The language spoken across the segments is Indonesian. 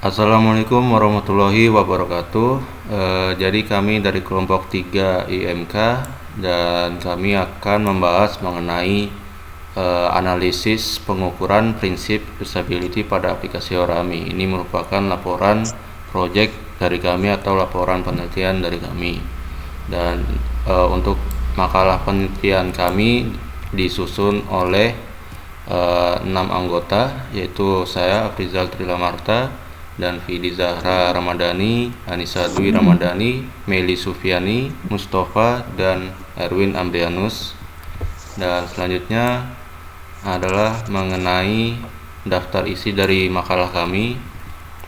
Assalamualaikum warahmatullahi wabarakatuh. Jadi kami dari kelompok 3 IMK dan kami akan membahas mengenai analisis pengukuran prinsip usability pada aplikasi Orami. Ini merupakan laporan proyek dari kami atau laporan penelitian dari kami. Dan untuk makalah penelitian kami disusun oleh 6 anggota, yaitu saya Afrizal Trilamarta dan Vidi Zahra Ramadhani, Anissa Dwi Ramadhani, Meli Sufiani, Mustafa, dan Erwin Amrianus. Dan selanjutnya adalah mengenai daftar isi dari makalah kami,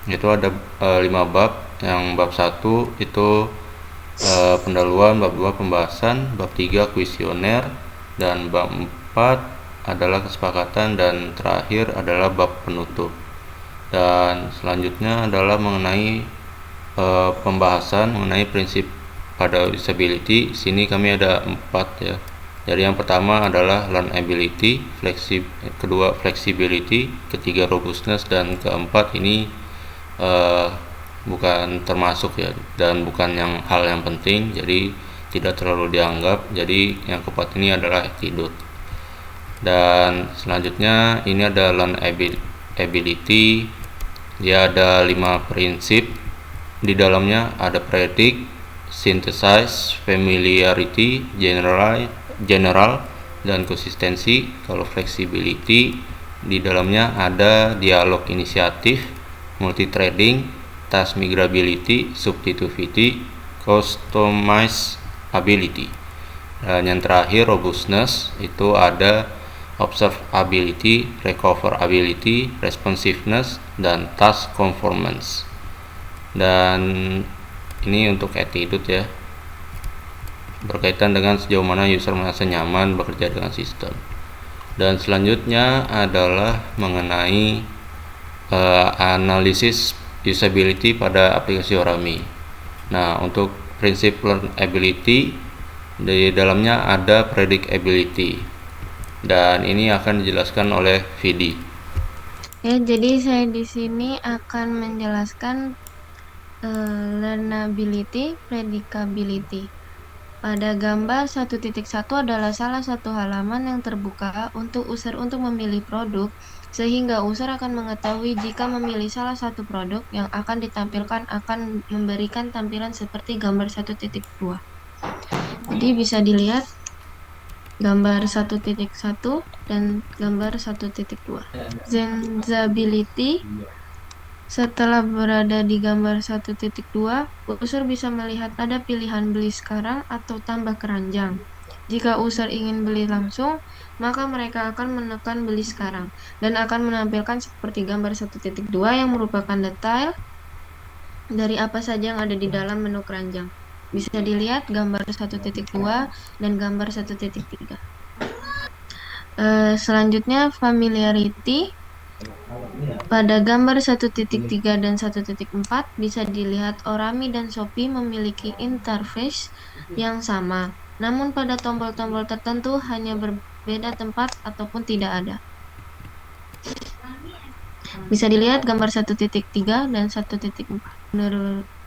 yaitu ada 5 bab. Yang bab 1 itu pendahuluan, bab 2 pembahasan, bab 3 kuesioner, dan bab 4 adalah kesepakatan, dan terakhir adalah bab penutup. Dan selanjutnya adalah mengenai pembahasan mengenai prinsip pada usability. Sini kami ada 4 ya. Jadi yang pertama adalah learnability, kedua flexibility, ketiga robustness, dan keempat ini bukan termasuk ya, dan bukan hal yang penting, jadi tidak terlalu dianggap. Jadi yang keempat ini adalah attitude. Dan selanjutnya ini ada learnability. Dia ada 5 prinsip. Di dalamnya ada predict, synthesize, familiarity, general, dan konsistensi. Kalau flexibility, di dalamnya ada dialog inisiatif, multi-threading, task migrability, substitutivity, customizability. Dan yang terakhir robustness, itu ada observability, recoverability, responsiveness, dan task conformance. Dan ini untuk attitude ya, berkaitan dengan sejauh mana user merasa nyaman bekerja dengan sistem. Dan selanjutnya adalah mengenai analisis usability pada aplikasi Orami. Nah, untuk prinsip learnability, di dalamnya ada predictability, dan ini akan dijelaskan oleh Vidi. Ya, jadi saya di sini akan menjelaskan learnability, predictability. Pada gambar 1.1 adalah salah satu halaman yang terbuka untuk user untuk memilih produk, sehingga user akan mengetahui jika memilih salah satu produk yang akan ditampilkan akan memberikan tampilan seperti gambar 1.2. Jadi bisa dilihat gambar 1.1 dan gambar 1.2. Zenzability. Setelah berada di gambar 1.2, user bisa melihat ada pilihan beli sekarang atau tambah keranjang. Jika user ingin beli langsung, maka mereka akan menekan beli sekarang dan akan menampilkan seperti gambar 1.2 yang merupakan detail dari apa saja yang ada di dalam menu keranjang. Bisa dilihat gambar 1.2 dan gambar 1.3. Selanjutnya familiarity. Pada gambar 1.3 dan 1.4 bisa dilihat Orami dan Shopee memiliki interface yang sama, namun pada tombol-tombol tertentu hanya berbeda tempat ataupun tidak ada. Bisa dilihat gambar 1.3 dan 1.4.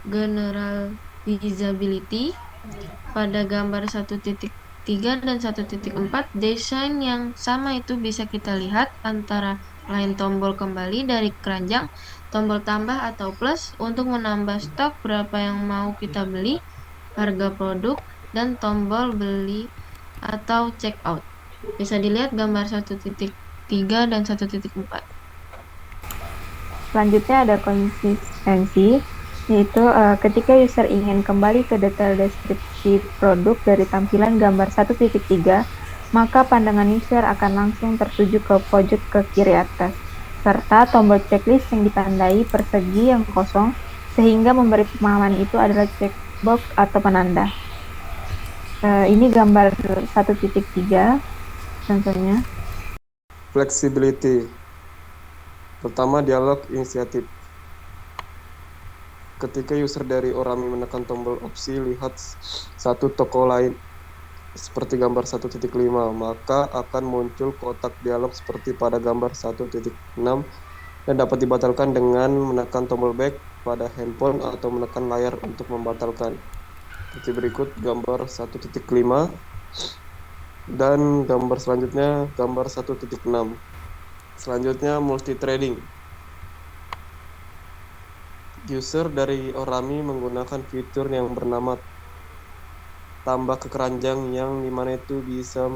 General visibility. Pada gambar 1.3 dan 1.4, desain yang sama itu bisa kita lihat antara lain tombol kembali dari keranjang, tombol tambah atau plus untuk menambah stok berapa yang mau kita beli, harga produk, dan tombol beli atau check out. Bisa dilihat gambar 1.3 dan 1.4. Selanjutnya ada konsistensi, yaitu ketika user ingin kembali ke detail deskripsi produk dari tampilan gambar 1.3, maka pandangan user akan langsung tertuju ke pojok ke kiri atas, serta tombol checklist yang ditandai persegi yang kosong, sehingga memberi pemahaman itu adalah checkbox atau penanda. Ini gambar 1.3 contohnya. Flexibility. Pertama, dialog inisiatif. Ketika user dari Orami menekan tombol opsi lihat satu toko lain seperti gambar 1.5, maka akan muncul kotak dialog seperti pada gambar 1.6 dan dapat dibatalkan dengan menekan tombol back pada handphone atau menekan layar untuk membatalkan. Seperti berikut gambar 1.5 dan gambar selanjutnya gambar 1.6. Selanjutnya multi-threading. User dari Orami menggunakan fitur yang bernama tambah ke keranjang yang dimana itu bisa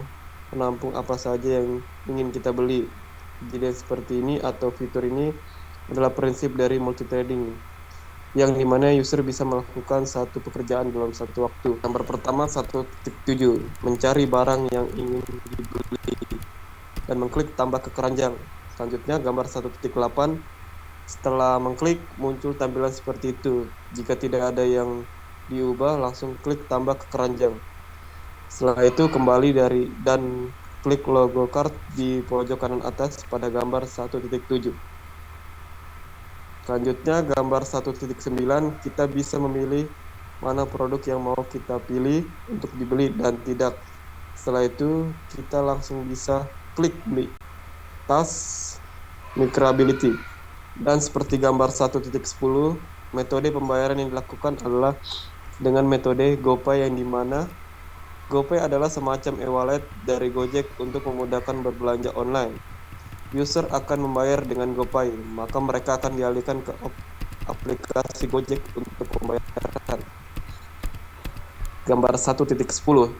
menampung apa saja yang ingin kita beli. Jadi seperti ini atau fitur ini adalah prinsip dari multithreading yang dimana user bisa melakukan satu pekerjaan dalam satu waktu. Gambar pertama 1.7 mencari barang yang ingin dibeli dan mengklik tambah ke keranjang. Selanjutnya gambar 1.8 setelah mengklik muncul tampilan seperti itu. Jika tidak ada yang diubah langsung klik tambah ke keranjang. Setelah itu kembali dan klik logo card di pojok kanan atas pada gambar 1.7. Selanjutnya gambar 1.9 kita bisa memilih mana produk yang mau kita pilih untuk dibeli dan tidak. Setelah itu kita langsung bisa klik beli. Tas Micrability. Dan seperti gambar 1.10, metode pembayaran yang dilakukan adalah dengan metode GoPay yang dimana GoPay adalah semacam e-wallet dari Gojek untuk memudahkan berbelanja online. User akan membayar dengan GoPay, maka mereka akan dialihkan ke aplikasi Gojek untuk pembayaran. Gambar 1.10,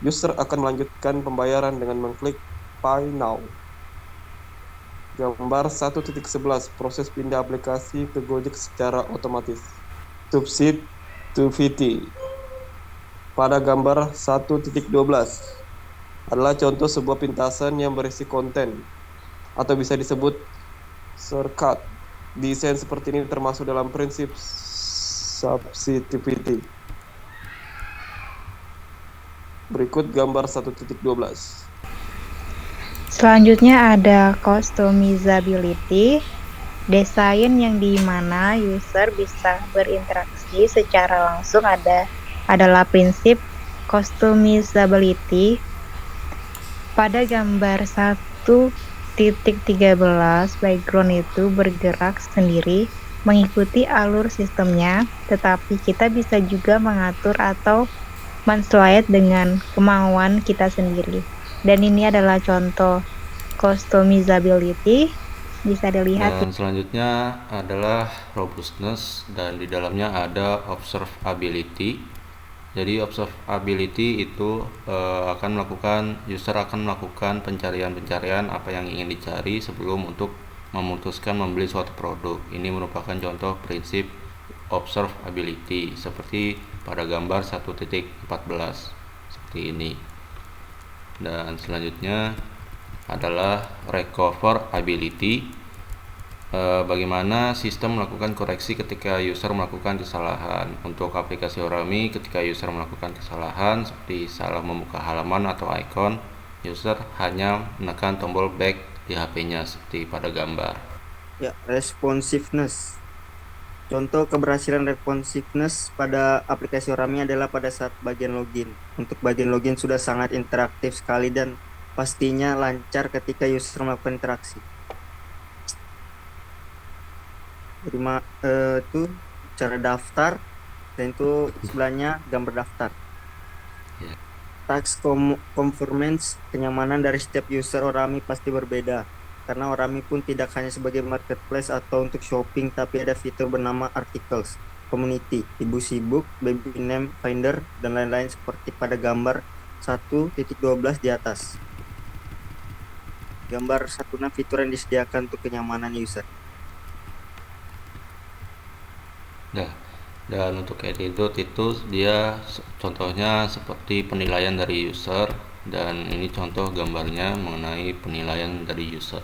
user akan melanjutkan pembayaran dengan mengklik Pay Now. Gambar 1.11, proses pindah aplikasi ke Gojek secara otomatis. Subsidi to VT. Pada gambar 1.12 adalah contoh sebuah pintasan yang berisi konten atau bisa disebut shortcut. Desain seperti ini termasuk dalam prinsip subsitivity. Berikut gambar 1.12. Selanjutnya ada customizability, desain yang dimana user bisa berinteraksi secara langsung adalah prinsip customizability. Pada gambar 1.13 background itu bergerak sendiri mengikuti alur sistemnya, tetapi kita bisa juga mengatur atau men-slide dengan kemauan kita sendiri. Dan ini adalah contoh customizability, bisa dilihat. Dan selanjutnya adalah robustness dan di dalamnya ada observability. Jadi observability itu user akan melakukan pencarian apa yang ingin dicari sebelum untuk memutuskan membeli suatu produk. Ini merupakan contoh prinsip observability seperti pada gambar 1.14 seperti ini. Dan selanjutnya adalah recoverability, bagaimana sistem melakukan koreksi ketika user melakukan kesalahan. Untuk aplikasi Orami, ketika user melakukan kesalahan seperti salah membuka halaman atau icon, user hanya menekan tombol back di HP-nya seperti pada gambar. Ya, responsiveness. Contoh keberhasilan responsiveness pada aplikasi Orami adalah pada saat bagian login. Untuk bagian login sudah sangat interaktif sekali dan pastinya lancar ketika user melakukan interaksi. Itu cara daftar dan itu sebelahnya gambar daftar. Ya. Task conformance, kenyamanan dari setiap user Orami pasti berbeda. Karena Orami pun tidak hanya sebagai marketplace atau untuk shopping, tapi ada fitur bernama articles, community, ibu sibuk, baby name finder, dan lain-lain seperti pada gambar 1.12 di atas. Gambar 1.6 fitur yang disediakan untuk kenyamanan user. Nah, dan untuk attitude itu dia contohnya seperti penilaian dari user, dan ini contoh gambarnya mengenai penilaian dari user.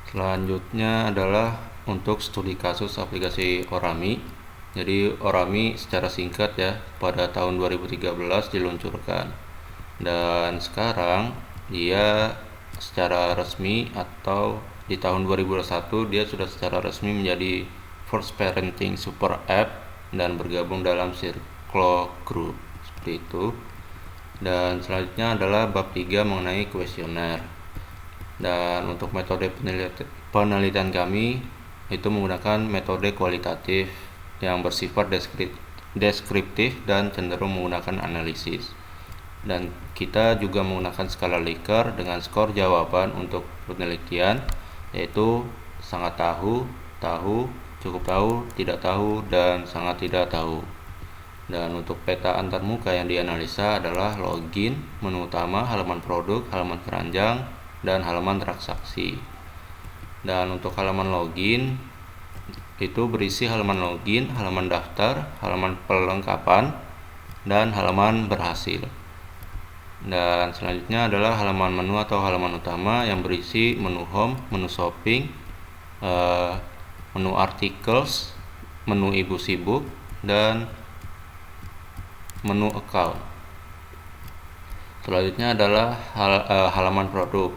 Selanjutnya adalah untuk studi kasus aplikasi Orami. Jadi Orami secara singkat ya pada tahun 2013 diluncurkan, dan sekarang dia secara resmi atau di tahun 2021 dia sudah secara resmi menjadi First Parenting Super App dan bergabung dalam Circle Group seperti itu. Dan selanjutnya adalah bab 3 mengenai kuesioner. Dan untuk metode penelitian kami itu menggunakan metode kualitatif yang bersifat deskriptif dan cenderung menggunakan analisis. Dan kita juga menggunakan skala Likert dengan skor jawaban untuk penelitian, yaitu sangat tahu, tahu, cukup tahu, tidak tahu, dan sangat tidak tahu. Dan untuk peta antarmuka yang dianalisa adalah login, menu utama, halaman produk, halaman keranjang, dan halaman transaksi. Dan untuk halaman login itu berisi halaman login, halaman daftar, halaman perlengkapan, dan halaman berhasil. Dan selanjutnya adalah halaman menu atau halaman utama yang berisi menu home, menu shopping, menu articles, menu ibu sibuk, dan menu account. Selanjutnya adalah halaman produk.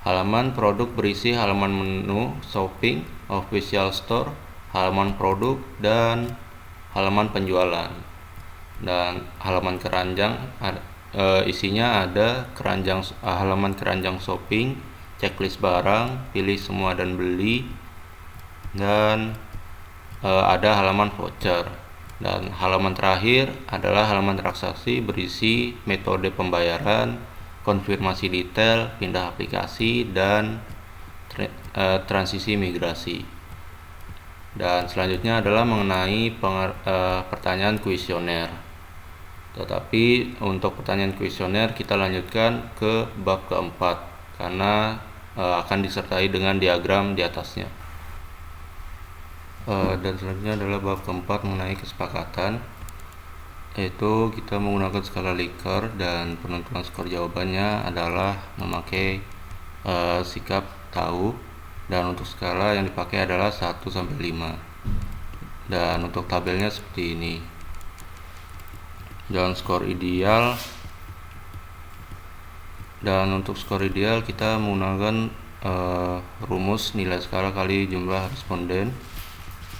Halaman produk berisi halaman menu shopping, official store, halaman produk, dan halaman penjualan. Dan halaman keranjang isinya ada halaman keranjang shopping, checklist barang, pilih semua dan beli, dan ada halaman voucher. Dan halaman terakhir adalah halaman transaksi berisi metode pembayaran, konfirmasi detail, pindah aplikasi, dan transisi migrasi. Dan selanjutnya adalah mengenai pertanyaan kuesioner. Tetapi untuk pertanyaan kuesioner kita lanjutkan ke bab keempat karena akan disertai dengan diagram di atasnya. Dan selanjutnya adalah bab keempat mengenai kesepakatan, yaitu kita menggunakan skala Likert dan penentuan skor jawabannya adalah memakai sikap tahu, dan untuk skala yang dipakai adalah 1-5. Dan untuk tabelnya seperti ini. Dan skor ideal, dan untuk skor ideal kita menggunakan rumus nilai skala kali jumlah responden,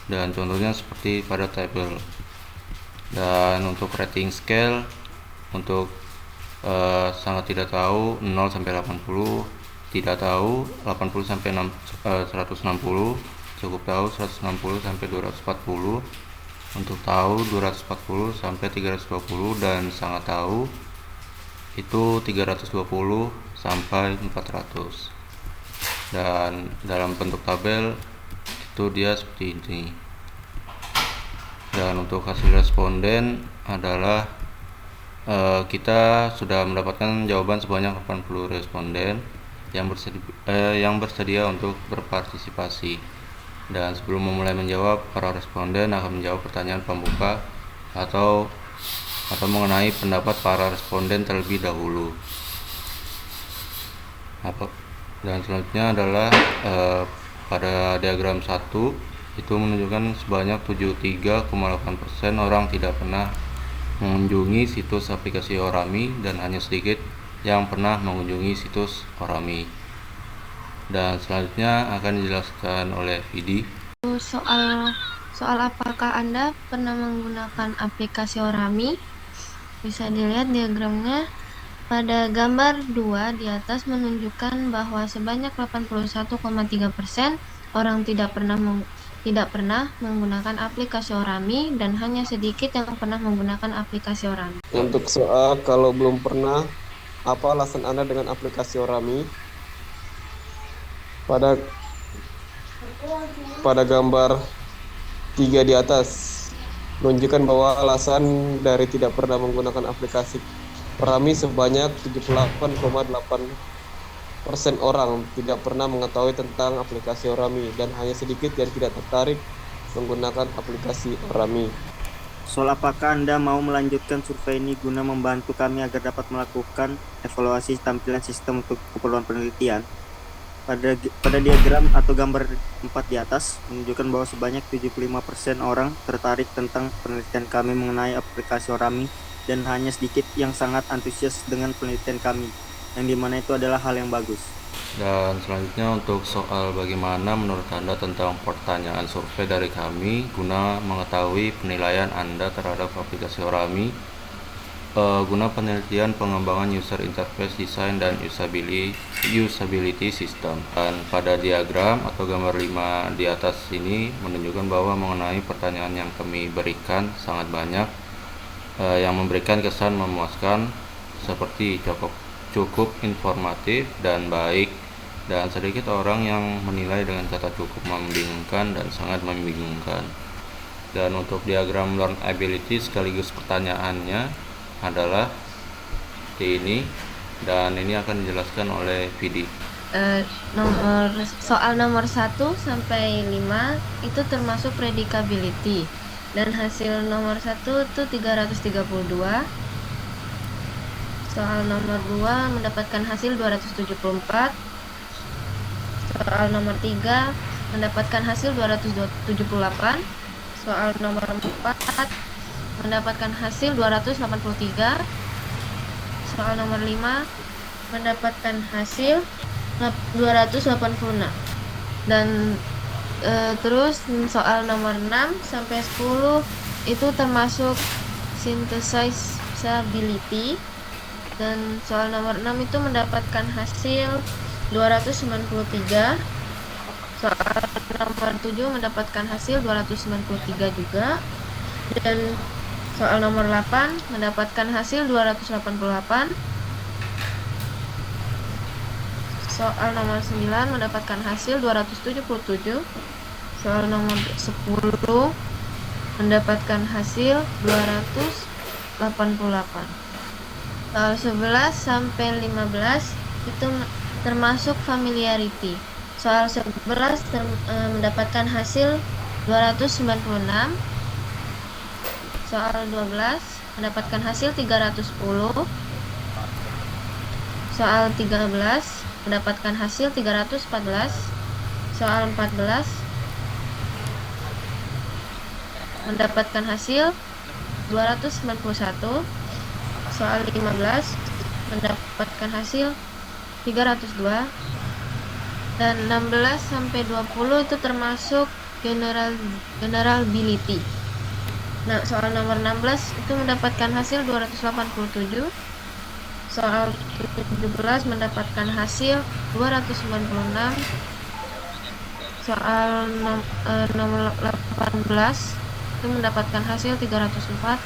dan contohnya seperti pada tabel. Dan untuk rating scale, untuk sangat tidak tahu 0-80, tidak tahu 80-160, cukup tahu 160-240, untuk tahu 240-320, dan sangat tahu itu 320-400. Dan dalam bentuk tabel itu dia seperti ini. Dan untuk hasil responden adalah kita sudah mendapatkan jawaban sebanyak 80 responden yang bersedia untuk berpartisipasi. Dan sebelum memulai menjawab, para responden akan menjawab pertanyaan pembuka atau mengenai pendapat para responden terlebih dahulu. Dan selanjutnya adalah pada diagram 1 itu menunjukkan sebanyak 73,8% orang tidak pernah mengunjungi situs aplikasi Orami, dan hanya sedikit yang pernah mengunjungi situs Orami. Dan selanjutnya akan dijelaskan oleh Vidi. Soal apakah Anda pernah menggunakan aplikasi Orami? Bisa dilihat diagramnya. Pada gambar 2 di atas menunjukkan bahwa sebanyak 81,3% orang tidak pernah menggunakan aplikasi Orami, dan hanya sedikit yang pernah menggunakan aplikasi Orami. Untuk soal kalau belum pernah, apa alasan Anda dengan aplikasi Orami? Pada gambar 3 di atas menunjukkan bahwa alasan dari tidak pernah menggunakan aplikasi Orami sebanyak 78,8% orang tidak pernah mengetahui tentang aplikasi Orami, dan hanya sedikit yang tidak tertarik menggunakan aplikasi Orami. Soal apakah Anda mau melanjutkan survei ini guna membantu kami agar dapat melakukan evaluasi tampilan sistem untuk keperluan penelitian? Pada diagram atau gambar 4 di atas menunjukkan bahwa sebanyak 75% orang tertarik tentang penelitian kami mengenai aplikasi Orami, dan hanya sedikit yang sangat antusias dengan penelitian kami, yang dimana itu adalah hal yang bagus. Dan selanjutnya untuk soal bagaimana menurut Anda tentang pertanyaan survei dari kami guna mengetahui penilaian Anda terhadap aplikasi Orami. guna penelitian pengembangan user interface design dan usability system. Dan pada diagram atau gambar 5 di atas ini menunjukkan bahwa mengenai pertanyaan yang kami berikan sangat banyak yang memberikan kesan memuaskan seperti cukup informatif dan baik, dan sedikit orang yang menilai dengan kata cukup membingungkan dan sangat membingungkan. Dan untuk diagram learn ability sekaligus pertanyaannya adalah ini, dan ini akan dijelaskan oleh Vidi. Soal nomor 1 sampai 5 itu termasuk predicability, dan hasil nomor 1 itu 332. Soal nomor 2 mendapatkan hasil 274. Soal nomor 3 mendapatkan hasil 278. Soal nomor 4 mendapatkan hasil 283. Soal nomor 5 mendapatkan hasil 286. Dan terus soal nomor 6 sampai 10 itu termasuk synthesizability, dan soal nomor 6 itu mendapatkan hasil 293. Soal nomor 7 mendapatkan hasil 293 juga, dan soal nomor 8 mendapatkan hasil 288. Soal nomor 9 mendapatkan hasil 277. Soal nomor 10 mendapatkan hasil 288. Soal 11 sampai 15 itu termasuk familiarity. Soal 11 mendapatkan hasil 296. Soal 12 mendapatkan hasil 310. Soal 13 mendapatkan hasil 314. Soal 14 mendapatkan hasil 291. Soal 15 mendapatkan hasil 302. Dan 16 sampai 20 itu termasuk generalability. Nah, soal nomor 16 itu mendapatkan hasil 287. Soal 17 mendapatkan hasil 296. Soal nomor 18 itu mendapatkan hasil 304.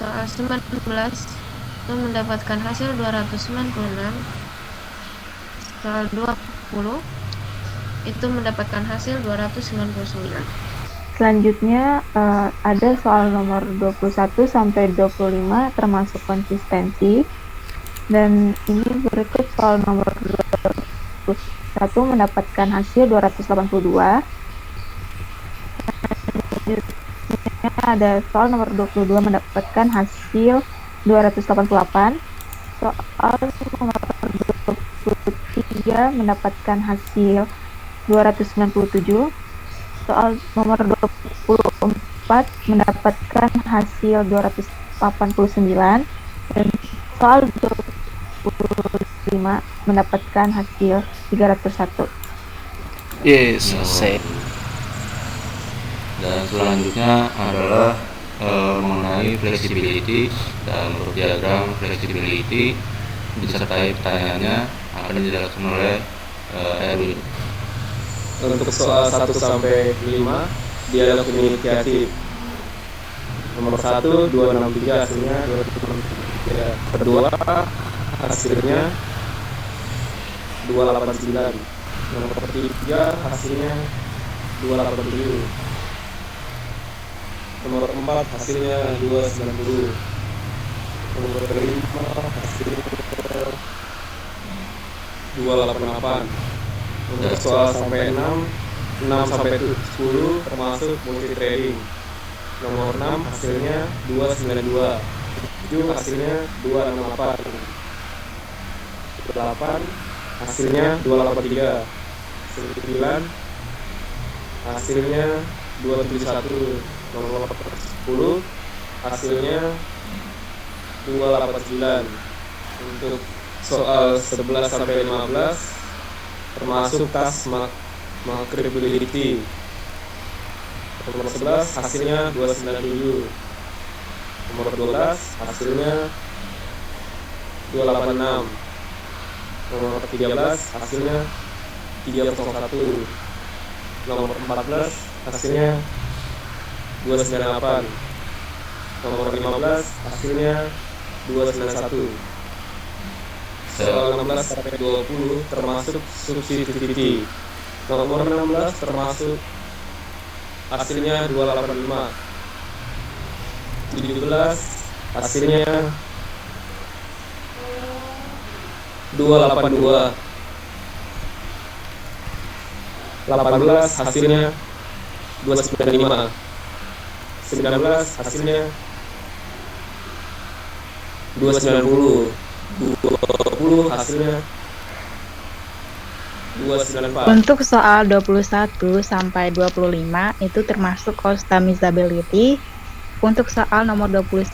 Soal 19 itu mendapatkan hasil 296. Soal 20 itu mendapatkan hasil 299. Selanjutnya ada soal nomor 21 sampai 25 termasuk konsistensi, dan ini berikut soal nomor 21 mendapatkan hasil 282. Selanjutnya ada soal nomor 22 mendapatkan hasil 288. Soal nomor 23 mendapatkan hasil 297. Soal nomor 24 mendapatkan hasil 289, dan soal 25 mendapatkan hasil 301. Selesai. Dan selanjutnya adalah mengenai flexibility, dan untuk diagram flexibility disertai pertanyaannya akan dijelaskan oleh Erwin. Untuk soal 1 sampai 5 dialog inisiatif. Nomor 1 263 hasilnya 263. Kedua hasilnya 289. Nomor 3 hasilnya 287. Nomor 4 hasilnya 290. Nomor 5 hasilnya 288. Untuk soal sampai 6 sampai 10 termasuk multi trading. Nomor 6 hasilnya 292. 7 hasilnya 268. 8 hasilnya 283. 9 hasilnya 271. Nomor 10 hasilnya 289. Untuk soal 11 sampai 15 termasuk task marketability. Nomor 11 hasilnya 297. Nomor 12 hasilnya 286. Nomor 13 hasilnya 301. Nomor 14 hasilnya 298. Nomor 15 hasilnya 291. Soal 16 sampai 20 termasuk substitutivity. Nomor 16 termasuk hasilnya 285. 17 hasilnya 282. 18 hasilnya 295. 19 hasilnya 290. 20 hasilnya 294. Untuk soal 21 sampai 25 itu termasuk customizability. Untuk soal nomor 21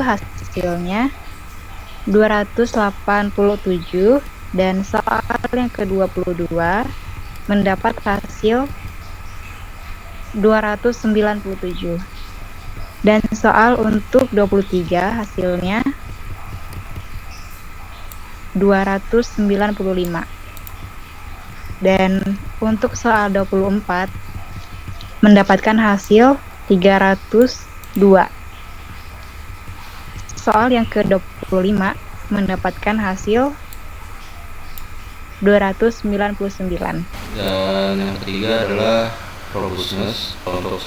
hasilnya 287 dan soal yang ke-22 mendapat hasil 297. Dan soal untuk 23 hasilnya 295. Dan untuk soal 24 mendapatkan hasil 302. Soal yang ke-25 mendapatkan hasil 299. Dan yang ketiga adalah robustness. Untuk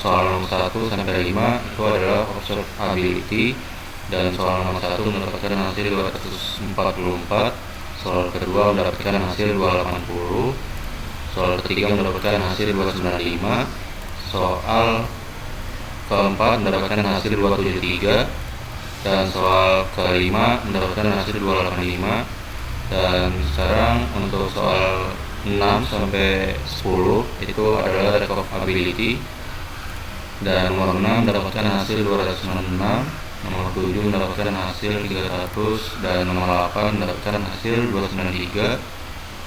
soal nomor 1 sampai 5 itu adalah observability, dan soal nomor 1 mendapatkan hasil 244, soal kedua mendapatkan hasil 280, soal ketiga mendapatkan hasil 295, soal keempat mendapatkan hasil 273, dan soal kelima mendapatkan hasil 285. Dan sekarang untuk soal 6 sampai 10 itu adalah recoverability, dan nomor 6 mendapatkan hasil 296, nomor 7 mendapatkan hasil 300, dan nomor 8 mendapatkan hasil 293,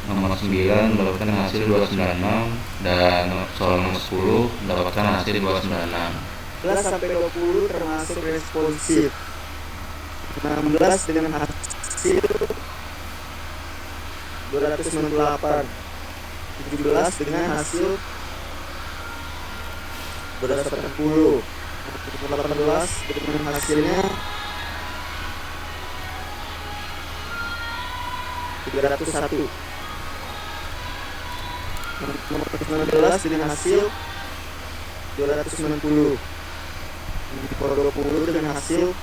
nomor 9 mendapatkan hasil 296, dan soal nomor 10 mendapatkan hasil 296. 11 sampai 20 termasuk responsif. 16 dengan hasil 298. 17 dengan hasil 280. 18 dengan hasilnya 301. Nomor 19 dengan hasil 290. Nomor 20 dengan hasil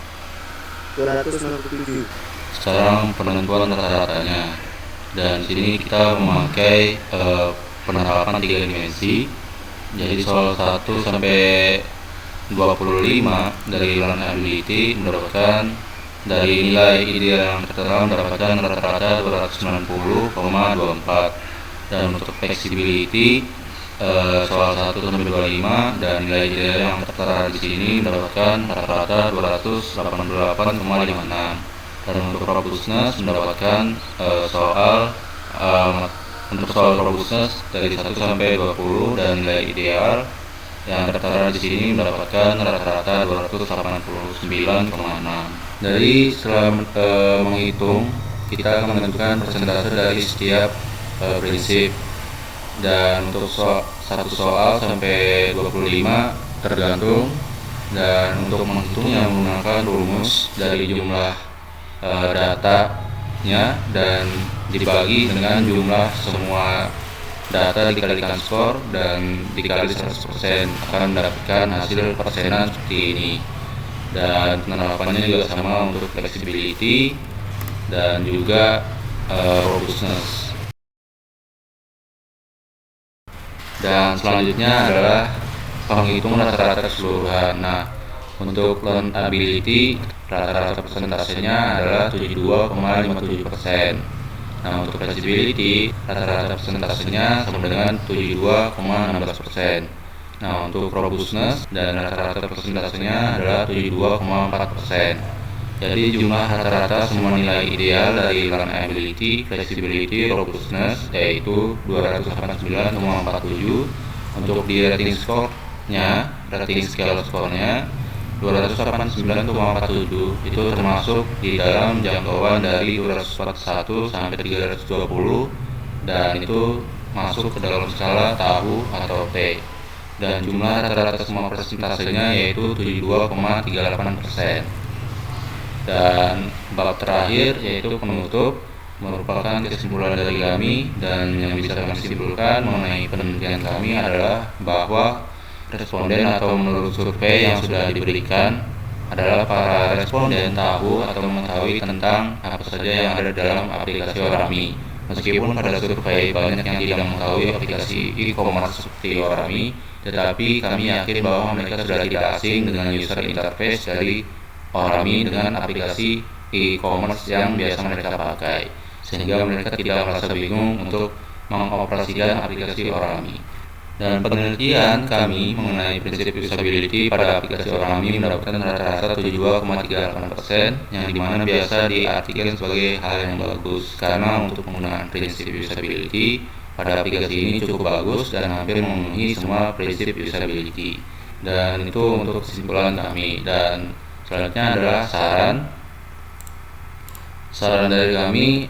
297. Sekarang penentuan rata-ratanya, dan sini kita memakai penerapan 3 dimensi. Jadi soal 1 sampai 25 dari learnability mendapatkan dari nilai ideal yang tertera mendapatkan rata-rata 290,24, dan untuk flexibility soal 1 sampai 25 dan nilai ideal yang tertera di sini mendapatkan rata-rata 288,56, dan untuk robustness mendapatkan untuk soal robustness dari 1 sampai 20 dan nilai ideal yang tertera di sini mendapatkan rata-rata 289,6. Dari setelah menghitung, kita akan menentukan persentase dari setiap prinsip, dan untuk satu soal sampai 25 tergantung, dan untuk menghitungnya menggunakan rumus dari jumlah datanya dan dibagi dengan jumlah semua data dikalikan skor dan dikali 100% akan mendapatkan hasil persenan seperti ini. Dan penerapannya juga sama untuk flexibility dan juga robustness. Dan selanjutnya adalah penghitung rata-rata keseluruhan. Nah, untuk learnability rata-rata persentasenya adalah 72,57%. Nah, untuk flexibility rata-rata persentasenya sama dengan 72,16%. Nah, untuk robustness dan rata-rata persentasenya adalah 72,4%. Jadi jumlah rata-rata semua nilai ideal dari learnability, flexibility, robustness yaitu 289,47. Untuk di rating scale score-nya 289,47 itu termasuk di dalam jangkauan dari 241 sampai 320 dan itu masuk ke dalam skala tahu atau T, dan jumlah rata-rata semua persentasenya yaitu 72,38%. Dan bab terakhir yaitu penutup merupakan kesimpulan dari kami, dan yang bisa kami simpulkan mengenai penelitian kami adalah bahwa responden atau menurut survei yang sudah diberikan adalah para responden tahu atau mengetahui tentang apa saja yang ada dalam aplikasi Orami. Meskipun pada survei banyak yang tidak mengetahui aplikasi e-commerce seperti Orami, tetapi kami yakin bahwa mereka sudah tidak asing dengan user interface dari Orami dengan aplikasi e-commerce yang biasa mereka pakai, sehingga mereka tidak merasa bingung untuk mengoperasikan aplikasi Orami. Dan penelitian kami mengenai prinsip usability pada aplikasi Orami mendapatkan rata-rata 72,38%, yang dimana biasa diartikan sebagai hal yang bagus, karena untuk penggunaan prinsip usability pada aplikasi ini cukup bagus dan hampir memenuhi semua prinsip usability. Dan itu untuk kesimpulan kami. Dan selanjutnya adalah saran dari kami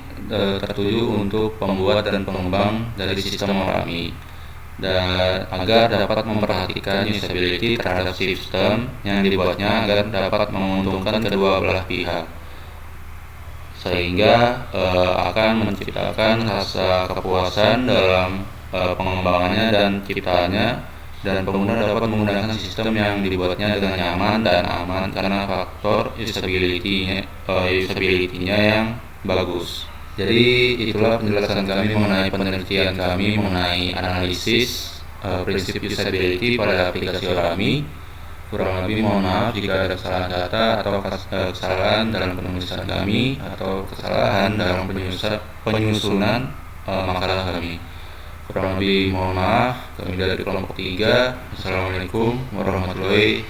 tertuju untuk pembuat dan pengembang dari sistem Orami, dan agar dapat memperhatikan usability terhadap sistem yang dibuatnya agar dapat menguntungkan kedua belah pihak, sehingga akan menciptakan rasa kepuasan dalam pengembangannya dan ciptaannya, dan pengguna dapat menggunakan sistem yang dibuatnya dengan nyaman dan aman karena faktor usability-nya yang bagus. Jadi itulah penjelasan kami mengenai penelitian kami mengenai analisis prinsip usability pada aplikasi Orami. Kurang lebih mohon maaf jika ada kesalahan kata atau kesalahan dalam penulisan kami atau kesalahan dalam penyusunan makalah kami. Kurang lebih mohon maaf. Kami dari kelompok 3. Assalamualaikum warahmatullahi